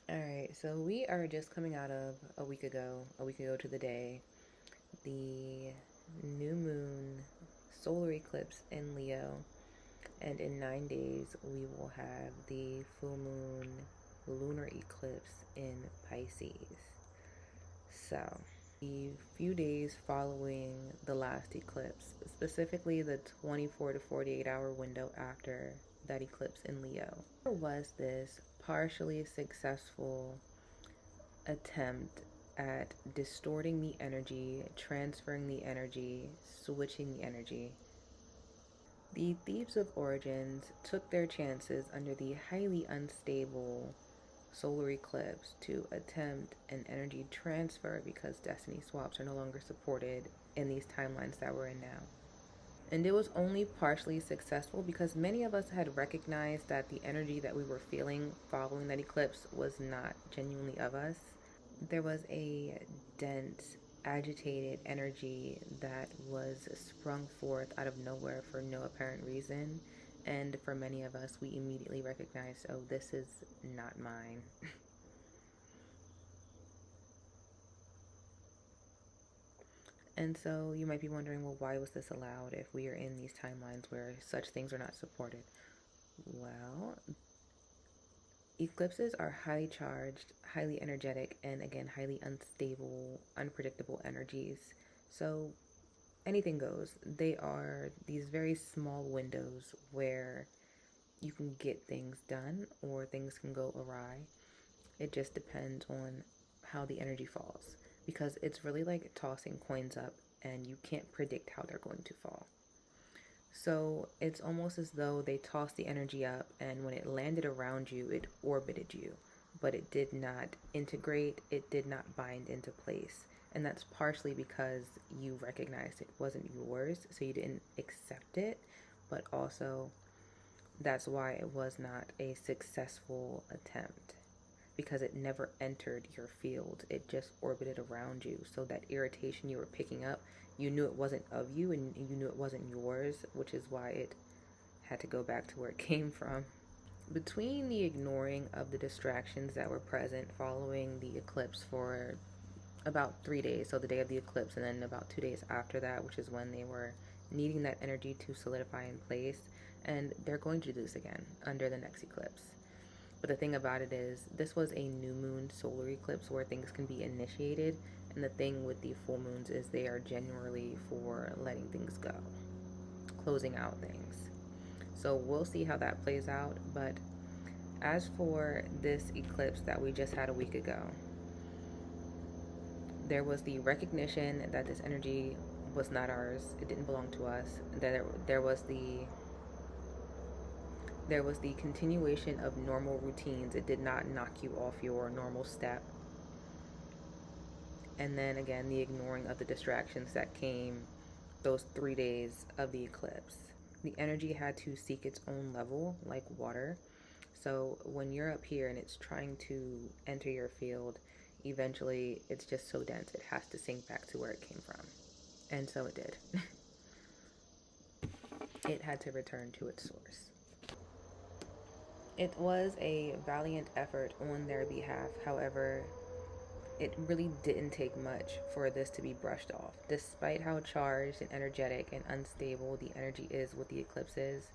Alright, so we are just coming out of a week ago to the day, the new moon solar eclipse in Leo, and in 9 days we will have the full moon lunar eclipse in Pisces. So, the few days following the last eclipse, specifically the 24 to 48 hour window after that eclipse in Leo, there was this partially successful attempt at distorting the energy, transferring the energy, switching the energy. The Thieves of Origins took their chances under the highly unstable solar eclipse to attempt an energy transfer because destiny swaps are no longer supported in these timelines that we're in now. And it was only partially successful because many of us had recognized that the energy that we were feeling following that eclipse was not genuinely of us. There was a dense, agitated energy that was sprung forth out of nowhere for no apparent reason. And for many of us, we immediately recognized, oh, this is not mine. And so you might be wondering, well, why was this allowed if we are in these timelines where such things are not supported? Well, eclipses are highly charged, highly energetic, and again, highly unstable, unpredictable energies. So anything goes. They are these very small windows where you can get things done or things can go awry. It just depends on how the energy falls because it's really like tossing coins up and you can't predict how they're going to fall. So it's almost as though they tossed the energy up and when it landed around you, it orbited you, but it did not integrate, it did not bind into place. And that's partially because you recognized it wasn't yours, so you didn't accept it, but also that's why it was not a successful attempt because it never entered your field. It just orbited around you. So that irritation you were picking up, you knew it wasn't of you and you knew it wasn't yours, which is why it had to go back to where it came from. Between the ignoring of the distractions that were present following the eclipse for about 3 days, so the day of the eclipse, and then about 2 days after that, which is when they were needing that energy to solidify in place, and they're going to do this again under the next eclipse. But the thing about it is, this was a new moon solar eclipse where things can be initiated, and the thing with the full moons is they are generally for letting things go, closing out things. So we'll see how that plays out, but as for this eclipse that we just had a week ago, there was the recognition that this energy was not ours, it didn't belong to us, that there was the continuation of normal routines. It did not knock you off your normal step. And then again, the ignoring of the distractions that came those 3 days of the eclipse. The energy had to seek its own level, like water. So when you're up here and it's trying to enter your field, eventually it's just so dense it has to sink back to where it came from. And so it did. It had to return to its source. It was a valiant effort on their behalf. However, it really didn't take much for this to be brushed off. Despite how charged and energetic and unstable the energy is with the eclipses,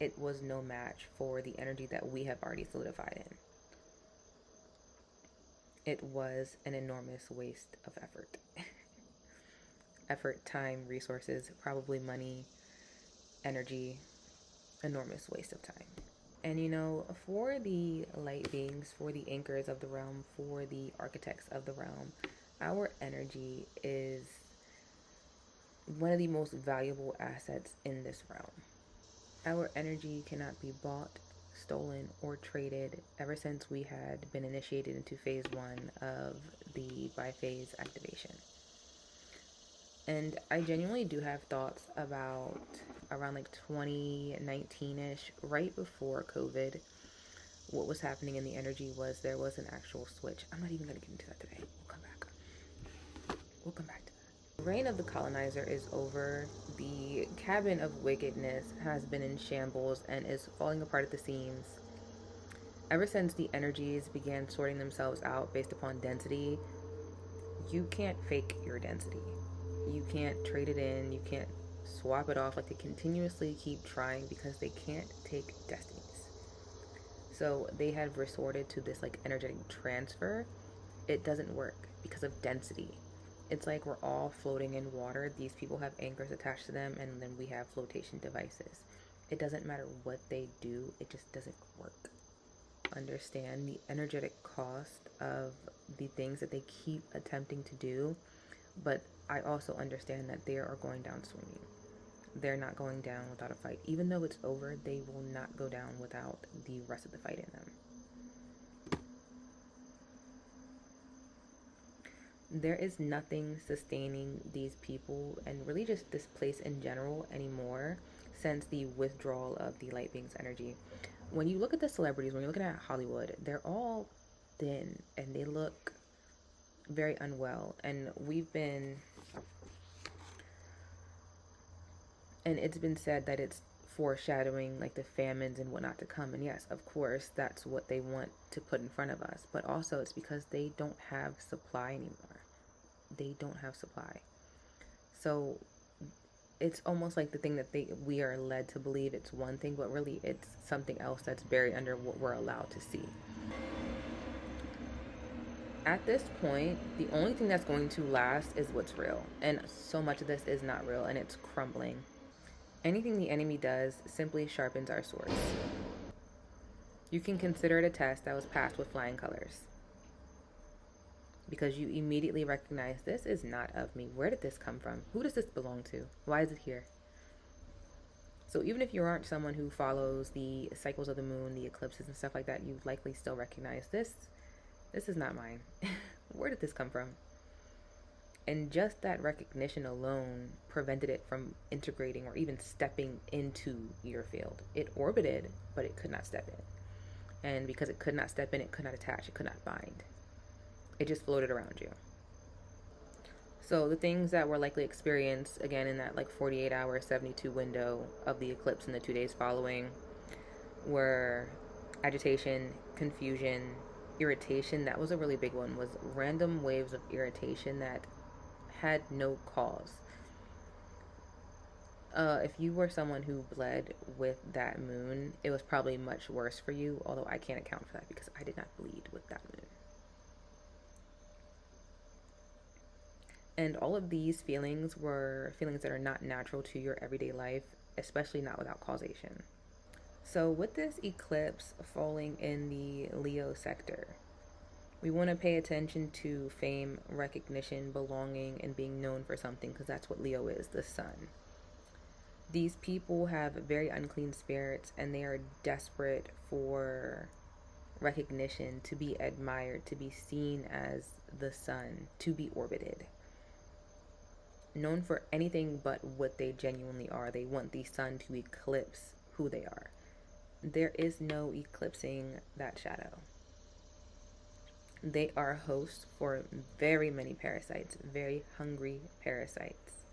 it was no match for the energy that we have already solidified in. It was an enormous waste of effort. Effort, time, resources, probably money, energy, enormous waste of time. And you know, for the light beings, for the anchors of the realm, for the architects of the realm, our energy is one of the most valuable assets in this realm. Our energy cannot be bought, stolen, or traded ever since we had been initiated into phase 1 of the biphase activation. And I genuinely do have thoughts about around like 2019-ish, right before COVID, what was happening in the energy was there was an actual switch. I'm not even going to get into that today. We'll come back to that. The reign of the colonizer is over. The cabin of wickedness has been in shambles and is falling apart at the seams. Ever since the energies began sorting themselves out based upon density, you can't fake your density. You can't trade it in. You can't swap it off. Like, they continuously keep trying because they can't take destinies. So they have resorted to this like energetic transfer. It doesn't work because of density. It's like we're all floating in water. These people have anchors attached to them, and then we have flotation devices. It doesn't matter what they do, it just doesn't work. Understand the energetic cost of the things that they keep attempting to do, but I also understand that they are going down swinging. They're not going down without a fight. Even though it's over, they will not go down without the rest of the fight in them. There is nothing sustaining these people and really just this place in general anymore since the withdrawal of the light being's energy. When you look at the celebrities, when you're looking at Hollywood, they're all thin and they look very unwell. And it's been said that it's foreshadowing like the famines and whatnot to come. And yes, of course, that's what they want to put in front of us. But also it's because they don't have supply anymore. They don't have supply. So it's almost like the thing that we are led to believe it's one thing, but really it's something else that's buried under what we're allowed to see. At this point, the only thing that's going to last is what's real. And so much of this is not real and it's crumbling. Anything the enemy does simply sharpens our swords. You can consider it a test that was passed with flying colors, because you immediately recognize this is not of me. Where did this come from? Who does this belong to? Why is it here? So even if you aren't someone who follows the cycles of the moon, the eclipses and stuff like that, you likely still recognize this. This is not mine. Where did this come from? And just that recognition alone prevented it from integrating or even stepping into your field. It orbited, but it could not step in. And because it could not step in, it could not attach, it could not bind. It just floated around you. So the things that were likely experienced, again, in that like 48-hour, 72 window of the eclipse in the 2 days following, were agitation, confusion, irritation. That was a really big one, was random waves of irritation that had no cause. If you were someone who bled with that moon, it was probably much worse for you, although I can't account for that because I did not bleed with that moon. And all of these feelings were feelings that are not natural to your everyday life, especially not without causation. So with this eclipse falling in the Leo sector, we want to pay attention to fame, recognition, belonging, and being known for something, because that's what Leo is, the sun. These people have very unclean spirits, and they are desperate for recognition, to be admired, to be seen as the sun, to be orbited. Known for anything but what they genuinely are. They want the sun to eclipse who they are. There is no eclipsing that shadow. They are hosts for very many parasites, very hungry parasites.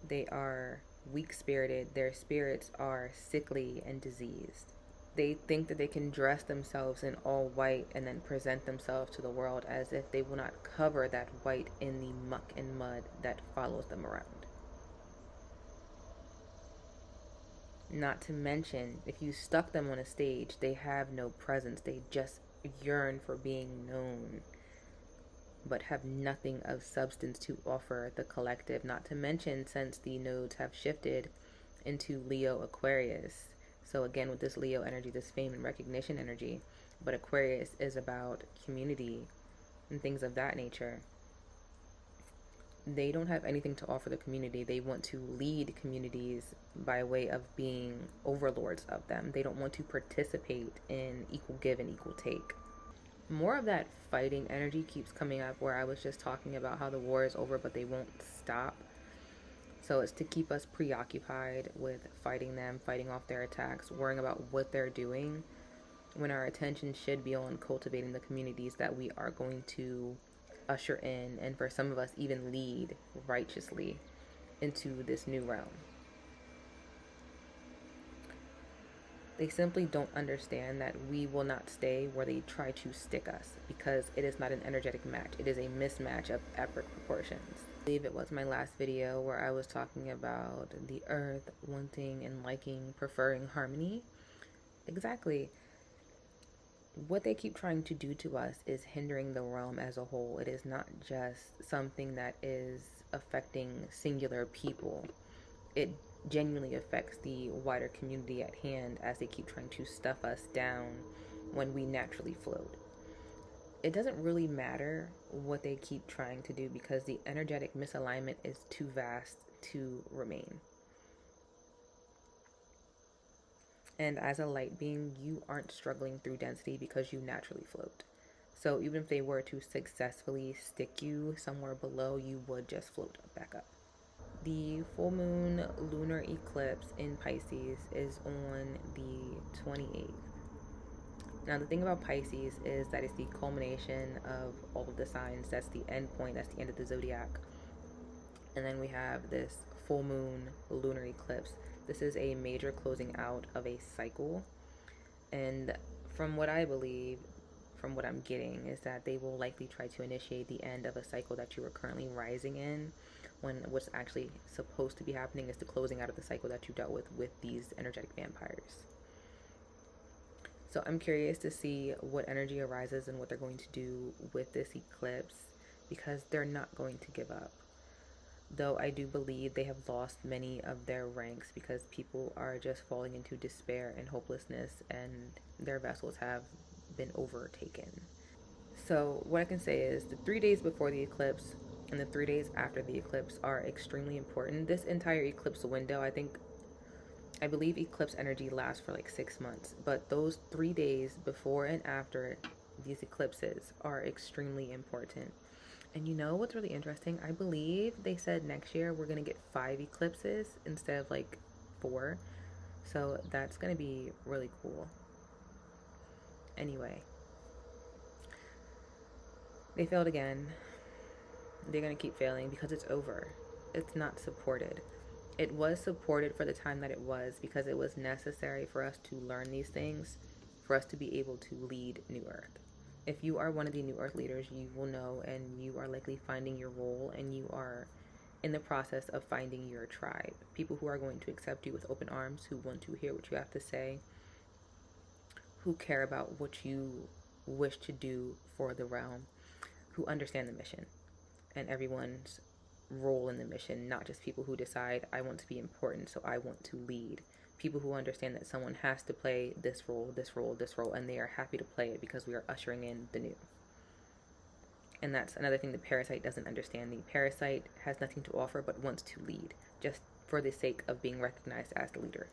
They are weak-spirited. Their spirits are sickly and diseased. They think that they can dress themselves in all white and then present themselves to the world as if they will not cover that white in the muck and mud that follows them around. Not to mention, if you stuck them on a stage, they have no presence. They just yearn for being known, but have nothing of substance to offer the collective. Not to mention, since the nodes have shifted into Leo Aquarius, so again with this Leo energy, this fame and recognition energy, but Aquarius is about community and things of that nature. They don't have anything to offer the community. They want to lead communities by way of being overlords of them. They don't want to participate in equal give and equal take. More of that fighting energy keeps coming up, where I was just talking about how the war is over but they won't stop. So it's to keep us preoccupied with fighting them, fighting off their attacks, worrying about what they're doing, when our attention should be on cultivating the communities that we are going to usher in, and for some of us even lead righteously into this new realm. They simply don't understand that we will not stay where they try to stick us, because it is not an energetic match. It is a mismatch of epic proportions. I believe it was my last video where I was talking about the earth wanting and liking, preferring harmony. Exactly. What they keep trying to do to us is hindering the realm as a whole. It is not just something that is affecting singular people. It genuinely affects the wider community at hand, as they keep trying to stuff us down when we naturally float. It doesn't really matter what they keep trying to do, because the energetic misalignment is too vast to remain. And as a light being, you aren't struggling through density because you naturally float. So even if they were to successfully stick you somewhere below, you would just float back up. The full moon lunar eclipse in Pisces is on the 28th. Now, the thing about Pisces is that it's the culmination of all of the signs. That's the end point, that's the end of the zodiac. And then we have this full moon lunar eclipse. This is a major closing out of a cycle. And from what I believe, from what I'm getting, is that they will likely try to initiate the end of a cycle that you are currently rising in, when what's actually supposed to be happening is the closing out of the cycle that you dealt with these energetic vampires. So I'm curious to see what energy arises and what they're going to do with this eclipse, because they're not going to give up. Though I do believe they have lost many of their ranks, because people are just falling into despair and hopelessness, and their vessels have been overtaken. So what I can say is the 3 days before the eclipse and the 3 days after the eclipse are extremely important. This entire eclipse window, I believe eclipse energy lasts for like 6 months, but those 3 days before and after these eclipses are extremely important. And you know what's really interesting? I believe they said next year we're going to get 5 eclipses instead of like 4. So that's going to be really cool. Anyway, they failed again. They're going to keep failing because it's over. It's not supported. It was supported for the time that it was, because it was necessary for us to learn these things, for us to be able to lead New Earth. If you are one of the New Earth leaders, you will know, and you are likely finding your role, and you are in the process of finding your tribe. People who are going to accept you with open arms, who want to hear what you have to say, who care about what you wish to do for the realm, who understand the mission and everyone's role in the mission, not just people who decide, I want to be important, so I want to lead. People who understand that someone has to play this role, this role, this role, and they are happy to play it because we are ushering in the new. And that's another thing the parasite doesn't understand. The parasite has nothing to offer but wants to lead, just for the sake of being recognized as the leader.